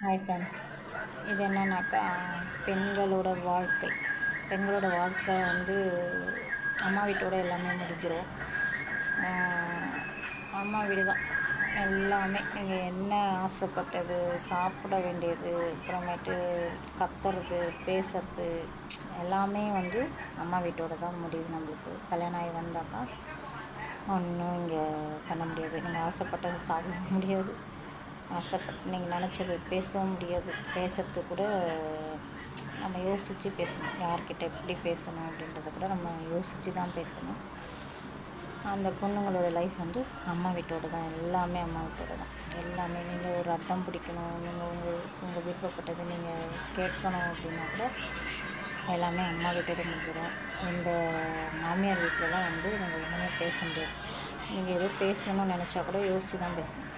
Hi friends, இது என்னன்னாக்கா பெண்களோட வாழ்க்கை. பெண்களோட வாழ்க்கை வந்து அம்மா வீட்டோட எல்லாமே முடிஞ்சிடும். அம்மா வீடு தான் எல்லாமே. நீங்கள் என்ன ஆசைப்பட்டது, சாப்பிட வேண்டியது, அப்புறமேட்டு கத்துறது, பேசுறது எல்லாமே வந்து அம்மா வீட்டோட தான் முடியும். நம்மளுக்கு கல்யாணம் ஆகி வந்தாக்கா ஒன்றும் இங்கே பண்ண முடியாது. நீங்கள் ஆசைப்பட்டதை சாப்பிட முடியாது, ஆசைப்பட்டு நீங்கள் நினச்சது பேசவும் முடியாது. பேசுகிறது கூட நம்ம யோசித்து பேசணும். யார்கிட்ட எப்படி பேசணும் அப்படின்றத கூட நம்ம யோசித்து தான் பேசணும். அந்த பொண்ணுங்களோட லைஃப் வந்து அம்மா வீட்டோடு தான். எல்லாமே அம்மா வீட்டோடு தான். எல்லாமே நீங்கள் ஒரு அட்டம் பிடிக்கணும், நீங்கள் உங்கள் விருப்பப்பட்டது நீங்கள் கேட்கணும் அப்படின்னா கூட எல்லாமே அம்மா வீட்டோட முடிஞ்சிடும். இந்த மாமியார் வீட்டிலலாம் வந்து நீங்கள் ஒன்றுமே பேச முடியாது. நீங்கள் எதுவும் பேசணும்னு நினச்சா கூட யோசித்து தான் பேசணும்.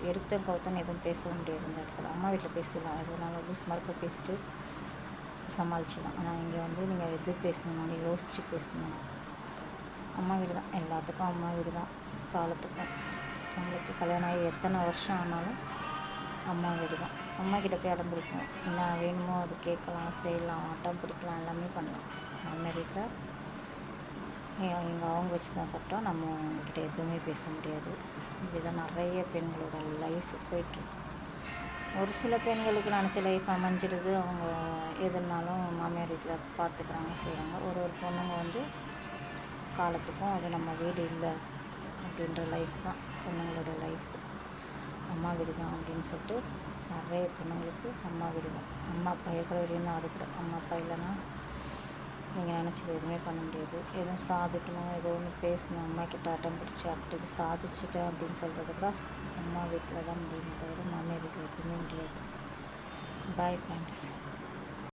எடுத்த கவுத்தன்னு எதுவும் பேசவும் முடியாது. இந்த இடத்துல அம்மா வீட்டில் பேசலாம், எதுனாலும் லூஸ் மறுக்க பேசிட்டு சமாளிச்சிடலாம். ஆனால் இங்கே வந்து நீங்கள் எது பேசணும்னாலும் யோசித்து பேசணும். அம்மா வீடு தான் எல்லாத்துக்கும். அம்மா வீடு தான் காலத்துக்கும். நம்மளுக்கு கல்யாணம் ஆகி எத்தனை வருஷம் ஆனாலும் அம்மா வீடு தான். அம்மா கிட்ட போய் அடம் பிடிக்கும், என்ன வேணுமோ அது கேட்கலாம், செய்யலாம், அடம் பிடிக்கலாம், எல்லாமே பண்ணலாம். மாமியார் வீட்டில் இங்கே அவங்க வச்சு தான் சாப்பிட்டா நம்ம அவங்கக்கிட்ட எதுவுமே பேச முடியாது. இதுதான் நிறைய பெண்களோட லைஃப் போயிட்டுருக்கு. ஒரு சில பெண்களுக்கு நினச்ச லைஃப் அமைஞ்சிடுது. அவங்க எதுனாலும் மாமியார் வீட்டில் பார்த்துக்கிறாங்க, செய்கிறாங்க. ஒரு பொண்ணுங்க வந்து காலத்துக்கும் அது நம்ம வீடு இல்லை அப்படின்ற லைஃப் தான் பொண்ணுங்களோட லைஃப். அம்மா வீடு தான் அப்படின்னு சொல்லிட்டு நிறைய பொண்ணுங்களுக்கு அம்மா வீடு தான். அம்மா அப்பா இருக்கிற வரையும் தான். அது கூட அம்மா அப்பா இல்லைன்னா நீங்கள் நினச்சது எதுவுமே பண்ண முடியாது. எதுவும் சாதிக்கணும், ஏதோ ஒன்று பேசணும், அம்மா கிட்ட அட்டம் பிடிச்சி அப்படி இது சாதிச்சிட்டேன் அப்படின்னு சொல்கிறது கூட அம்மா வீட்டில் தான் முடியுமே தவிர மாமியார் வீட்டில் எதுவுமே முடியாது. Bye friends.